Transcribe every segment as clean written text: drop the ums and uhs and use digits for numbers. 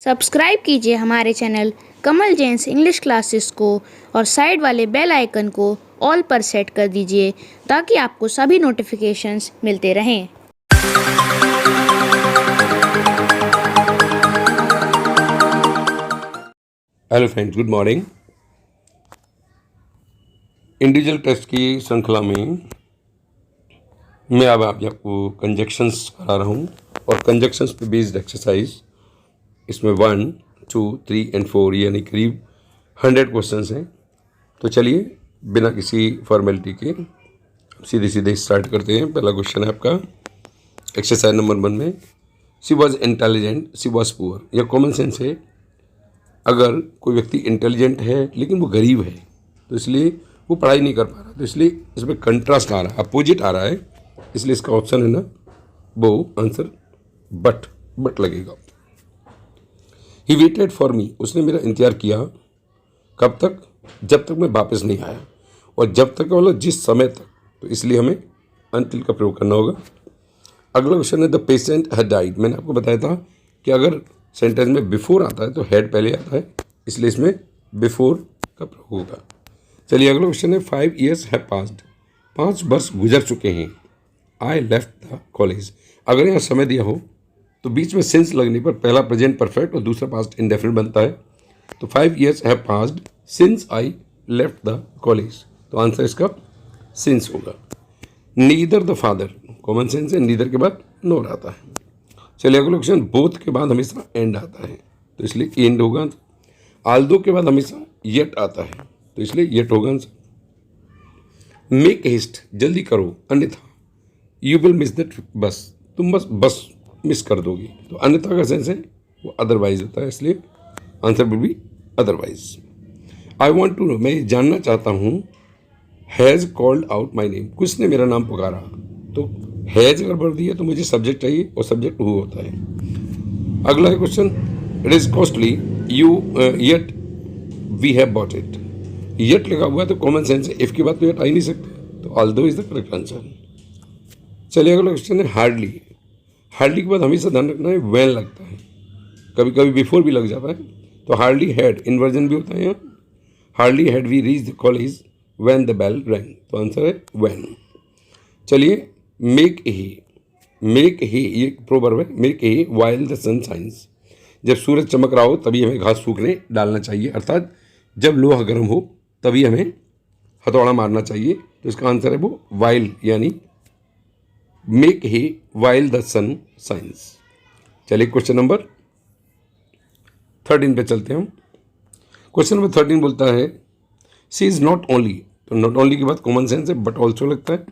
Subscribe कीजिए हमारे channel Kamal Jain's English classes को और साइड वाले बेल आइकन को ऑल पर सेट कर दीजिए ताकि आपको सभी नोटिफिकेशंस मिलते रहें। Hello friends, good morning. Individual test की श्रृंखला में मैं अब आपको कंजक्शंस करा रहा हूँ और कंजक्शंस पे बेस्ड एक्सरसाइज इसमें 1, 2, 3 और 4 यानी करीब 100 क्वेश्चंस हैं। तो चलिए बिना किसी फॉर्मेलिटी के सीधे सीधे स्टार्ट करते हैं। पहला क्वेश्चन है आपका एक्सरसाइज नंबर 1 में, she was intelligent she was poor. यह कॉमन सेंस है। अगर कोई व्यक्ति इंटेलिजेंट है लेकिन वो गरीब है तो इसलिए वो पढ़ाई नहीं कर पा रहा, तो इसलिए इसमें कंट्रास्ट आ रहा है, अपोजिट आ रहा है, इसलिए इसका ऑप्शन है ना वो आंसर बट लगेगा। ही वेटेड फॉर मी, उसने मेरा इंतजार किया। कब तक? जब तक मैं वापस नहीं आया, और जब तक मतलब जिस समय तक, तो इसलिए हमें अनटिल का प्रयोग करना होगा। अगला क्वेश्चन है द पेशेंट हैड डाइड। मैंने आपको बताया था कि अगर सेंटेंस में बिफोर आता है तो हैड पहले आता है, इसलिए इसमें बिफोर का प्रयोग होगा। चलिए अगला क्वेश्चन है 5 years हैव पास्ड। 5 वर्ष गुजर चुके हैं। I left the college. अगर यहाँ समय दिया हो तो बीच में सिंस लगने पर पहला प्रेजेंट परफेक्ट और दूसरा पास्ट इंडेफिनिट बनता है। तो 5 years have passed since I left the college, तो आंसर इसका सिंस होगा। Neither the father, common sense है, नीदर के बाद नोर आता है। चलिए अगला क्वेश्चन, बोथ के बाद हमेशा एंड आता है तो इसलिए एंड होगा। आल्दो के बाद हमेशा येट आता है तो इसलिए येट होगा आंसर। मेक हेस्ट, जल्दी करो, अन्यथा यू विल मिस दैट बस, तुम बस मिस कर दोगे। तो अन्यथा का सेंस है वो अदरवाइज होता है, इसलिए answer will be otherwise. I want to know, मैं जानना चाहता हूँ। Has called out my name, कुछ ने मेरा नाम पुकारा। तो हैज़ अगर बढ़ दिया तो मुझे सब्जेक्ट चाहिए और सब्जेक्ट हु होता है। अगला है question, it is costly you yet we have bought it. Yet लगा हुआ है तो कॉमन सेंस है, इफ के बाद तो येट आ ही नहीं सकते, तो although is the correct answer. चलिए अगला क्वेश्चन है हार्डली। हार्डली के बाद हमेशा ध्यान रखना है व्हेन लगता है, कभी कभी बिफोर भी लग जाता है। तो हार्डली हैड इन्वर्जन भी होता है यहाँ। Hardly had we reach the college when the bell rang, तो आंसर है व्हेन। चलिए मेक हे ये प्रोवर्ब है, make hay while the sun shines. जब सूरज चमक रहा हो तभी हमें घास सूखने डालना चाहिए, अर्थात जब लोहा गर्म हो तभी हमें हथौड़ा मारना चाहिए। तो इसका आंसर है वो वाइल, यानी make hay while the sun shines. चलिए क्वेश्चन नंबर 13 पे चलते हैं हम। क्वेश्चन नंबर 13 बोलता है सी इज नॉट ओनली, तो नॉट ओनली के बाद कॉमन सेंस है बट ऑल्सो लगता है।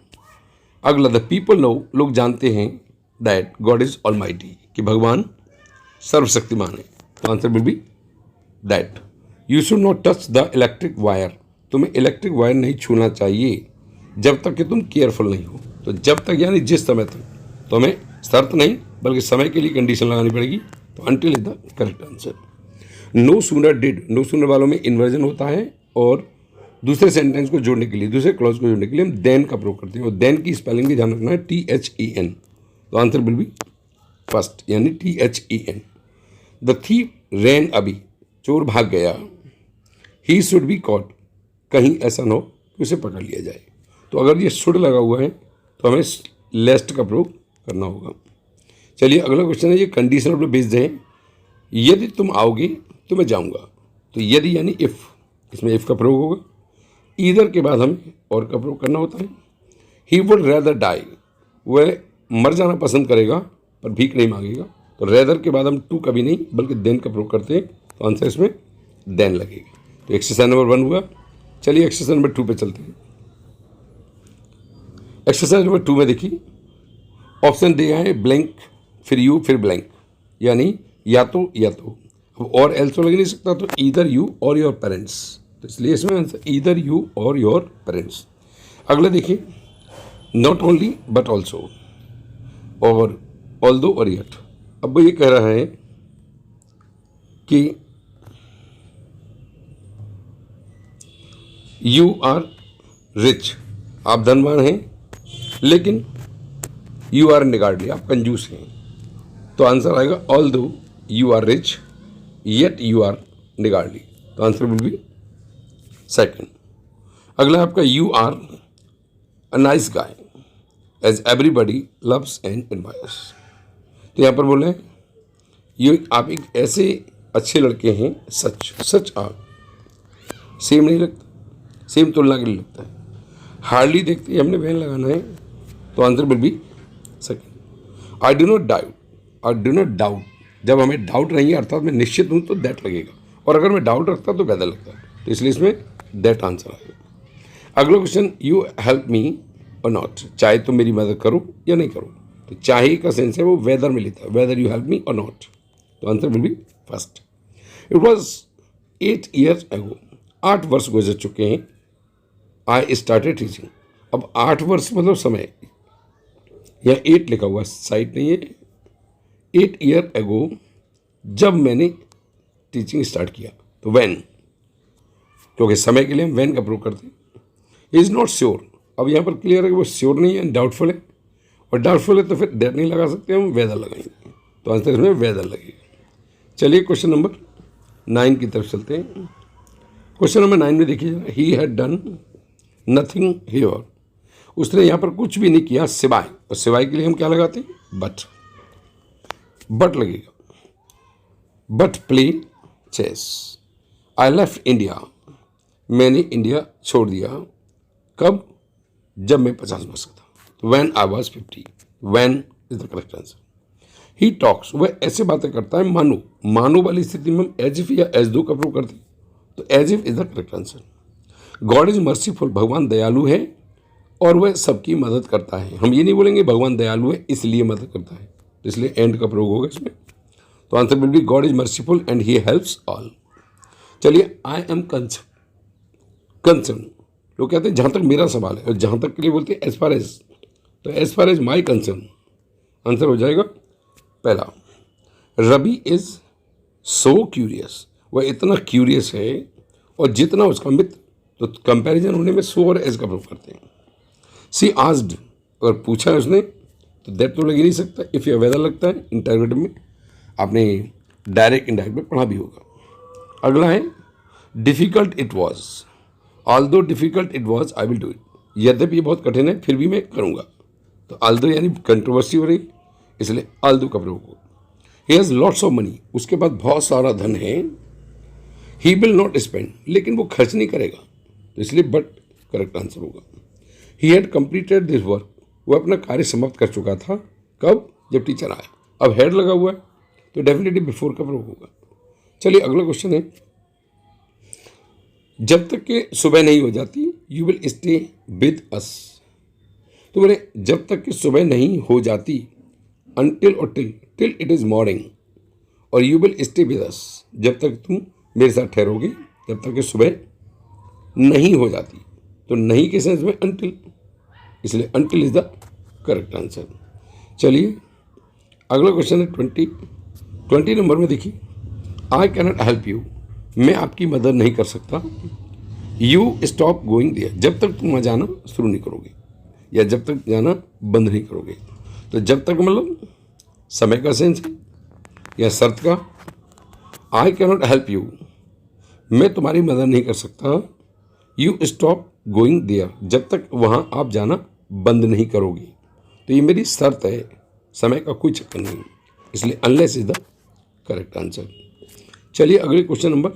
अगला द पीपल नो, लोग जानते हैं दैट गॉड इज ऑलमाइटी, कि भगवान सर्वशक्तिमान है, तो answer will B that. You should not touch the electric wire, तुम्हें इलेक्ट्रिक वायर नहीं छूना चाहिए जब तक कि तुम केयरफुल नहीं हो। तो जब तक यानी जिस समय तक, तो हमें शर्त नहीं बल्कि समय के लिए कंडीशन लगानी पड़ेगी, तो until is the correct answer. No sooner did, no sooner वालों में इन्वर्जन होता है और दूसरे सेंटेंस को जोड़ने के लिए, दूसरे क्लॉज को जोड़ने के लिए हम देन का प्रयोग करते हैं, और देन की स्पेलिंग भी ध्यान रखना है THEN, तो आंसर विल बी फर्स्ट यानी THEN। द थीफ रैन अभी, चोर भाग गया। ही शुड बी कॉट, कहीं ऐसा ना हो कि उसे पकड़ लिया जाए। तो अगर ये शुड लगा हुआ है तो हमें लेस्ट का प्रयोग करना होगा। चलिए अगला क्वेश्चन है, ये कंडीशनल पर बेस्ड है। यदि तुम आओगे तो मैं जाऊंगा, तो यदि यानी इफ़, इसमें इफ़ का प्रयोग होगा। ईदर के बाद हमें और का प्रयोग करना होता है। ही वुड रेदर डाई, वह मर जाना पसंद करेगा पर भीख नहीं मांगेगा। तो रेदर के बाद हम टू कभी नहीं बल्कि देन का प्रयोग करते हैं, तो आंसर इसमें देन लगेगा। तो एक्सरसाइज नंबर 1 हुआ। चलिए एक्सरसाइज नंबर 2 पे चलते हैं। एक्सरसाइज नंबर 2 में देखिए ऑप्शन दिया है ब्लैंक, फिर यू, फिर ब्लैंक, यानी या तो अब और एल्सो लग नहीं सकता, तो ईदर यू और योर पेरेंट्स, तो इसलिए इसमें आंसर ईदर यू और योर पेरेंट्स। अगला देखिए नॉट ओनली बट ऑल्सो, और ऑल्दो और येट। अब वो ये कह रहा है कि यू आर रिच, आप धनवान हैं, लेकिन यू आर निगार्डली, आप कंजूस हैं। तो आंसर आएगा although you are rich yet you are niggardly, तो आंसर विल बी सेकंड। अगला आपका you are a nice guy as everybody loves and admires. तो यहाँ पर बोले ये आप एक ऐसे अच्छे लड़के हैं, सच सच आर, सेम नहीं लगता, सेम तुलना के लिए लगता है, हार्डली देखते ही हमने वैन लगाना है, तो answer will be second. I do not doubt, जब हमें डाउट नहीं है अर्थात मैं निश्चित हूँ तो दैट लगेगा, और अगर मैं डाउट रखता तो वेदर लगता है, तो इसलिए इसमें दैट आंसर आएगा। अगला क्वेश्चन, यू हेल्प मी और नॉट, चाहे तुम मेरी मदद करो या नहीं करो, तो चाहे का सेंस है वो वेदर में लेता है, वेदर यू हेल्प मी और नॉट, तो answer will B first. It was 8 years ago, 8 वर्ष गुजर चुके हैं, आई स्टार्टेड टीचिंग। अब 8 वर्ष मतलब समय, या 8 लिखा हुआ साइट नहीं है, 8 years ago जब मैंने टीचिंग स्टार्ट किया, तो वैन, क्योंकि समय के लिए हम वैन का प्रयोग करते हैं। इज़ नॉट श्योर, अब यहाँ पर क्लियर है कि वो श्योर नहीं है, डाउटफुल है, और डाउटफुल है तो फिर दैट नहीं लगा सकते, हम वेदर लगाएंगे, तो आंसर इसमें वेदर लगेगा। चलिए क्वेश्चन नंबर 9 की तरफ चलते हैं। क्वेश्चन नंबर 9 में देखिए, he had done nothing here, उसने यहाँ पर कुछ भी नहीं किया सिवाय, और सिवाय के लिए हम क्या लगाते हैं, बट लगेगा, but play chess. I left India, मैंने इंडिया छोड़ दिया, कब, जब मैं 50 वर्ष का था, when I was 50, when is the correct answer. He talks, वह ऐसे बातें करता है मानो वाली स्थिति में हम एज इफ या एज दो का प्रयोग करते हैं, तो as if is the correct answer. God is merciful, भगवान दयालु है और वह सबकी मदद करता है, हम ये नहीं बोलेंगे भगवान दयालु है इसलिए मदद करता है, तो इसलिए एंड का प्रयोग होगा इसमें, तो answer will B God is merciful and he helps all. चलिए, आई एम कंसर्न, लोग कहते हैं जहाँ तक मेरा सवाल है, और जहाँ तक के लिए बोलते हैं एज फार एज, तो as far as my concern, answer हो जाएगा पहला। रवि इज सो क्यूरियस, वह इतना क्यूरियस है, और जितना उसका मित्र, तो कंपैरिजन होने में सो और एज का प्रयोग करते हैं। सी आस्ड, अगर पूछा है उसने तो दैट तो लग ही नहीं सकता, इफ या वेदर लगता है, इंटरगेटिव में आपने डायरेक्ट इनडायरेक्ट में पढ़ा भी होगा। अगला है difficult it was, although difficult it was I will do it, यद्यपि ये बहुत कठिन है फिर भी मैं करूँगा, तो ऑल्दो यानी कंट्रोवर्सी हो रही, इसलिए ऑल्दो का प्रयोग होगा। He has lots of money, उसके पास बहुत सारा धन है, ही विल नॉट स्पेंड, लेकिन वो खर्च नहीं करेगा, तो इसलिए बट करेक्ट आंसर होगा। He had completed this work, वो अपना कार्य समाप्त कर चुका था, कब, जब टीचर आया, अब हेड लगा हुआ है तो डेफिनेटली बिफोर का प्रयोग होगा। चलिए अगला क्वेश्चन है, जब तक कि सुबह नहीं हो जाती you will stay with us, तो बोले जब तक कि सुबह नहीं हो जाती, अनटिल और टिल इट इज़ मॉर्निंग, और you will stay with us, जब तक तुम मेरे साथ ठहरोगे, जब तक कि सुबह नहीं हो जाती, तो नहीं के सेंस में अनटिल, इसलिए until is the correct answer. चलिए अगला क्वेश्चन है 20 नंबर में देखिए, I can not help you, मैं आपकी मदद नहीं कर सकता, यू स्टॉप गोइंग देयर, जब तक तुम वहाँ जाना शुरू नहीं करोगे, या जब तक जाना बंद नहीं करोगे, तो जब तक मतलब समय का सेंस है या शर्त का। I can not help you, मैं तुम्हारी मदद नहीं कर सकता, यू स्टॉप गोइंग देयर, जब तक वहाँ आप जाना बंद नहीं करोगी, तो ये मेरी शर्त है, समय का कोई चक्कर नहीं, इसलिए unless is the correct answer. चलिए अगले क्वेश्चन नंबर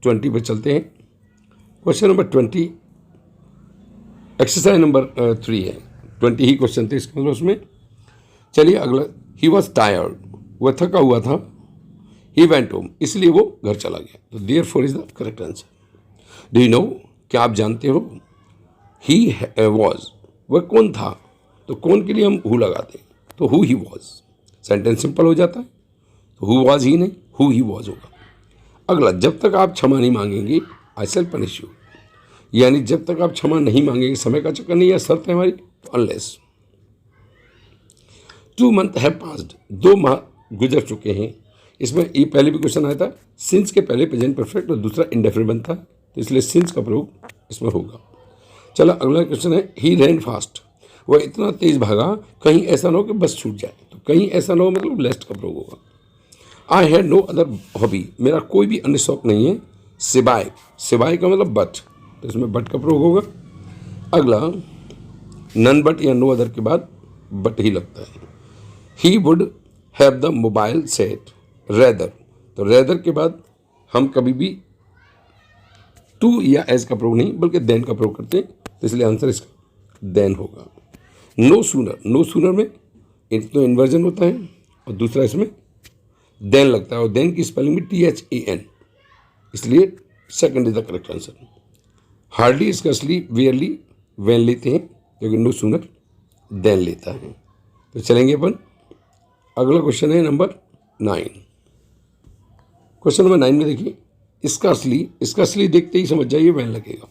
20 पर चलते हैं। क्वेश्चन नंबर 20 एक्सरसाइज नंबर 3 है, 20 ही क्वेश्चन थे इसका मतलब उसमें। चलिए अगला, ही वॉज टायर्ड, वह थका हुआ था, ही वेंट होम, इसलिए वो घर चला गया, तो therefore is the correct answer. Do you know, क्या आप जानते हो, ही वॉज, वह कौन था, तो कौन के लिए हम हु लगाते हैं, तो who he was, sentence simple हो जाता है, तो हु वॉज ही नहीं, हु ही वॉज होगा। अगला, जब तक आप क्षमा नहीं मांगेंगे आई शैल पनिश यू, यानी जब तक आप क्षमा नहीं मांगेंगे, समय का चक्कर नहीं है, शर्त है हमारी, तो अनलेस। 2 months हैव पास्ड, 2 माह गुजर चुके हैं, इसमें ये पहले भी क्वेश्चन आया था, सिंस के पहले प्रेजेंट परफेक्ट और दूसरा इंडेफिनिट था, तो इसलिए सिंस का प्रयोग इसमें होगा। चलो अगला क्वेश्चन है, ही रैन फास्ट, वह इतना तेज भागा कहीं ऐसा ना हो कि बस छूट जाए, तो कहीं ऐसा ना हो मतलब लेस्ट का प्रयोग होगा। I had no other hobby, मेरा कोई भी अन्य शौक नहीं है, सिवाय, सिवाय का मतलब बट, तो इसमें बट का प्रयोग होगा। अगला नन बट या नो अदर के बाद बट ही लगता है। He would have the mobile set rather, तो रेदर के बाद हम कभी भी टू या एज का प्रयोग नहीं बल्कि देन का प्रयोग करते हैं, तो इसलिए आंसर इसका देन होगा। नो सूनर, नो सूनर में एक तो इन्वर्जन होता है और दूसरा इसमें देन लगता है, और देन की स्पेलिंग भी THAN, इसलिए second is the correct answer. Hardly, scarcely, barely when लेते हैं क्योंकि नो सूनर देन लेता है। तो चलेंगे अपन, अगला क्वेश्चन है नंबर 9। क्वेश्चन नंबर 9 में देखिए, इसका असली देखते ही समझ जाइए वैन लगेगा।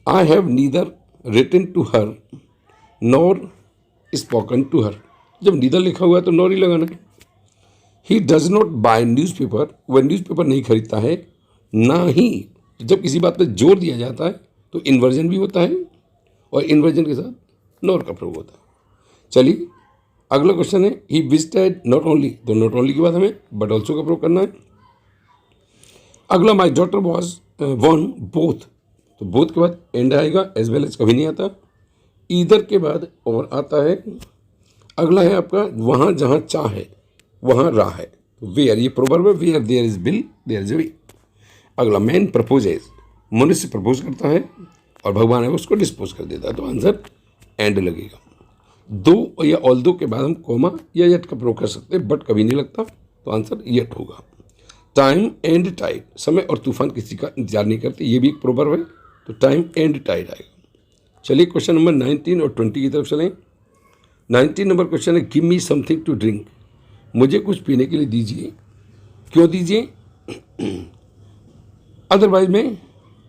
I have neither written to her nor spoken to her, जब नीदर लिखा हुआ है तो नॉर ही लगाना है। He does not buy newspaper, वह न्यूज़पेपर नहीं खरीदता है, ना ही, जब किसी बात पर जोर दिया जाता है तो इन्वर्जन भी होता है और इन्वर्जन के साथ नॉर का प्रयोग होता है। चलिए अगला क्वेश्चन है, ही विजिटेड नॉट ओनली, तो नॉट ओनली के बाद हमें बट ऑल्सो का प्रयोग करना है। अगला my daughter was one both, तो बोथ के बाद एंड आएगा, एज वेल एज कभी नहीं आता। ईदर के बाद और आता है। अगला है आपका, वहाँ जहाँ चाह है वहाँ राह है, तो वेयर, ये प्रोवर्ब है, where there is will there is way. अगला मैन प्रपोजेज, मनुष्य प्रपोज करता है और भगवान है उसको डिस्पोज कर देता है, तो आंसर एंड लगेगा। दो या ऑल दो के बाद हम कोमा या यट का प्रयोग कर सकते हैं, बट कभी नहीं लगता, तो आंसर यट होगा। टाइम एंड टाइड, समय और तूफान किसी का इंतजार नहीं करते, ये भी एक प्रोवर्ब है, तो टाइम एंड टाइड आएगा। चलिए क्वेश्चन नंबर 19 और 20 की तरफ चलें। 19 नंबर क्वेश्चन है, give me something to drink, मुझे कुछ पीने के लिए दीजिए, क्यों दीजिए, अदरवाइज मैं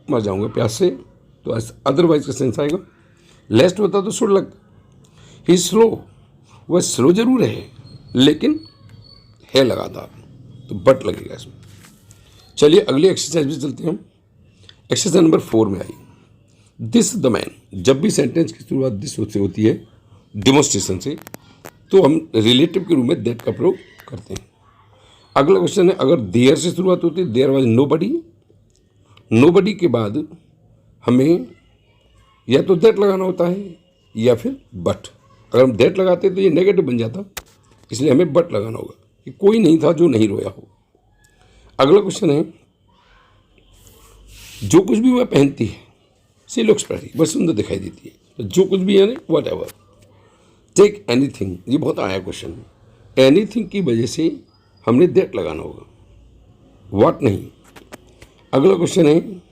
मर जाऊंगा प्यास से, तो अदरवाइज का सेंस आएगा। लेस्ट होता तो शुड लगता। ही स्लो, वह स्लो जरूर है लेकिन है लगातार, तो बट लगेगा इसमें। चलिए अगली एक्सरसाइज भी चलते हैं हम। एक्सरसाइज नंबर 4 में आई, दिस द मैन, जब भी सेंटेंस की शुरुआत दिस से होती है डिमोन्स्ट्रेशन से, तो हम रिलेटिव के रूप में दैट का प्रयोग करते हैं। अगला क्वेश्चन है, अगर देयर से शुरुआत होती है, देयर वाज नोबडी, नोबडी के बाद हमें या तो दैट लगाना होता है या फिर बट। अगर हम दैट लगाते तो ये नेगेटिव बन जाता, इसलिए हमें बट लगाना होगा कि कोई नहीं था जो नहीं रोया हो। अगला क्वेश्चन है, जो कुछ भी वह पहनती है, सी लुक्स प्रेटी, वह सुंदर दिखाई देती है, तो जो कुछ भी यानी वट एवर। टेक एनीथिंग, ये बहुत आया क्वेश्चन, एनीथिंग की वजह से हमने दैट लगाना होगा, व्हाट नहीं। अगला क्वेश्चन है,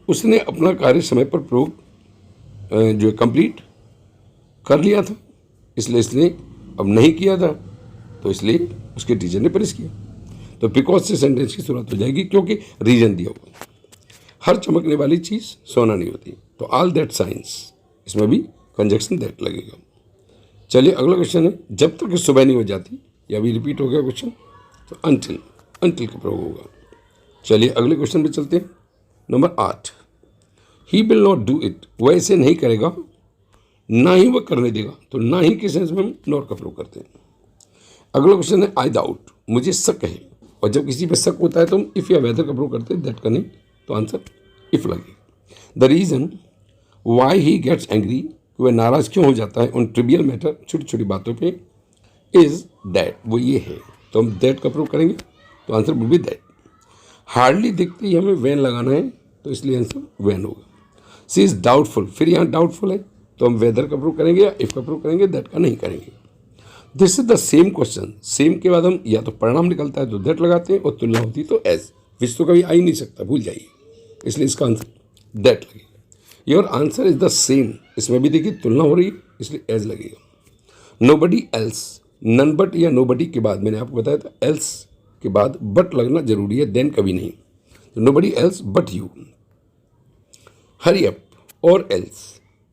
उसने अपना कार्य समय पर प्रयोग जो कंप्लीट कर लिया था, इसलिए इसने अब नहीं किया था, तो इसलिए उसके टीचर ने पनिश किया, तो बिकॉज से सेंटेंस की शुरुआत हो जाएगी क्योंकि रीजन दिया हुआ। हर चमकने वाली चीज़ सोना नहीं होती, तो ऑल दैट साइंस, इसमें भी कंजक्शन दैट लगेगा। चलिए अगला क्वेश्चन है, जब तक सुबह नहीं हो जाती, या अभी रिपीट हो गया क्वेश्चन, तो अंटिल, अंटिल का प्रयोग होगा। चलिए अगले क्वेश्चन पे चलते हैं। Number 8, he will not do it, वह इसे नहीं करेगा, ना ही वह करने देगा, तो ना ही के सेंस में हम नॉट का प्रयोग करते हैं। अगला क्वेश्चन है, आई डाउट, मुझे शक है, और जब किसी पे शक होता है तो हम इफ़ या वेदर का प्रयोग करते हैं, दैट का नहीं, तो आंसर इफ लगेगा। The reason why he gets angry, वह नाराज़ क्यों हो जाता है उन ट्रिवियल मैटर, छोटी छोटी बातों पे, इज दैट, वो ये है, तो हम दैट का प्रयोग करेंगे, तो answer will B that. Hardly दिखते ही हमें वैन लगाना है, तो इसलिए आंसर वैन होगा। सी इज़ डाउटफुल, फिर यहाँ डाउटफुल है, तो हम वेदर का प्रयोग करेंगे या इफ का प्रयोग करेंगे, दैट का नहीं करेंगे। This is the same question, same के बाद हम या तो परिणाम निकलता है तो दैट लगाते हैं, और तुलना होती तो एज, विच तो कभी आ ही नहीं सकता, भूल जाइए, इसलिए इसका आंसर दैट लगेगा। Your answer is the same, इसमें भी देखिए तुलना हो रही है, इसलिए एज लगेगा। नोबडी एल्स, नन बट या नोबडी के बाद मैंने आपको बताया था एल्स के बाद बट लगना जरूरी है, देन कभी नहीं, तो nobody else but you. Hurry up और एल्स,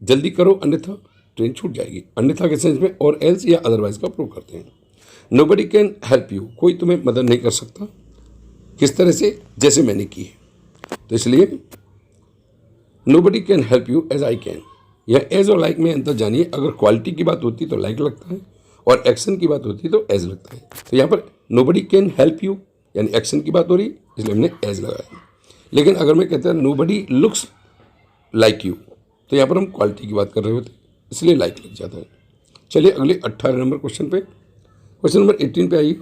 जल्दी करो अन्यथा ट्रेन छूट जाएगी, अन्यथा के सेंस में और एल्स या अदरवाइज का प्रयोग करते हैं। नोबडी कैन हेल्प यू, कोई तुम्हें मदद नहीं कर सकता, किस तरह से, जैसे मैंने की है, तो इसलिए nobody can help you as I can, या एज और लाइक में अंतर जानिए। अगर क्वालिटी की बात होती तो लाइक लगता है, और एक्शन की बात होती है तो एज लगता है। तो यहाँ पर नोबडी कैन हेल्प यू यानी एक्शन की बात हो रही है, इसलिए हमने एज लगाया। लेकिन अगर मैं कहता हूँ नोबडी लुक्स लाइक यू, तो यहाँ पर हम क्वालिटी की बात कर रहे होते, इसलिए लाइक लग जाता है। चलिए अगले 18 नंबर क्वेश्चन पे, क्वेश्चन नंबर 18 पे आइए।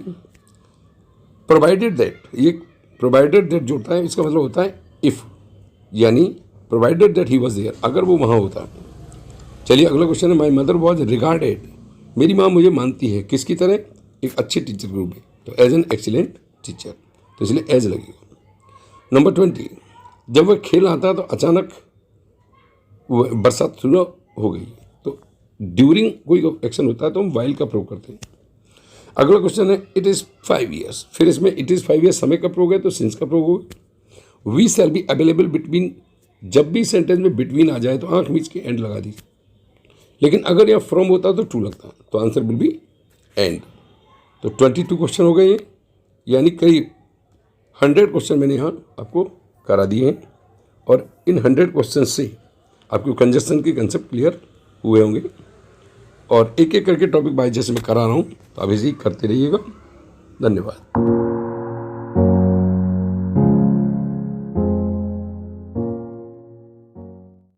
प्रोवाइडेड दैट, ये प्रोवाइडेड दैट जो होता है इसका मतलब होता है इफ़, यानी provided that he was there, अगर वो वहाँ होता। चलिए अगला क्वेश्चन है, माई मदर वॉज रिगार्डेड, मेरी माँ मुझे मानती है किसकी तरह, एक अच्छे टीचर के रूप में, तो एज एन एक्सीलेंट टीचर, तो इसलिए एज लगेगा। नंबर 20, जब वह खेल आता तो अचानक बरसात शुरू हो गई, तो ड्यूरिंग कोई एक्शन होता है तो हम वाइल का प्रयोग करते हैं। अगला क्वेश्चन है, इट इज़ 5 years, फिर इसमें इट इज़ 5 years समय का प्रयोग है तो सिंस का प्रयोग होगा। We shall be available between, जब भी सेंटेंस में बिटवीन आ जाए तो आंख मीच के एंड लगा दीजिए, लेकिन अगर यह फ्रॉम होता तो टू लगता, तो आंसर विल बी एंड। तो 22 क्वेश्चन हो गए हैं, यानी करीब 100 क्वेश्चन मैंने यहाँ आपको करा दिए हैं, और इन 100 क्वेश्चन से आपको कंजक्शन के कंसेप्ट क्लियर हुए होंगे। और एक एक करके टॉपिक बाय जैसे मैं करा रहा हूँ, तो आप इसी करते रहिएगा। धन्यवाद।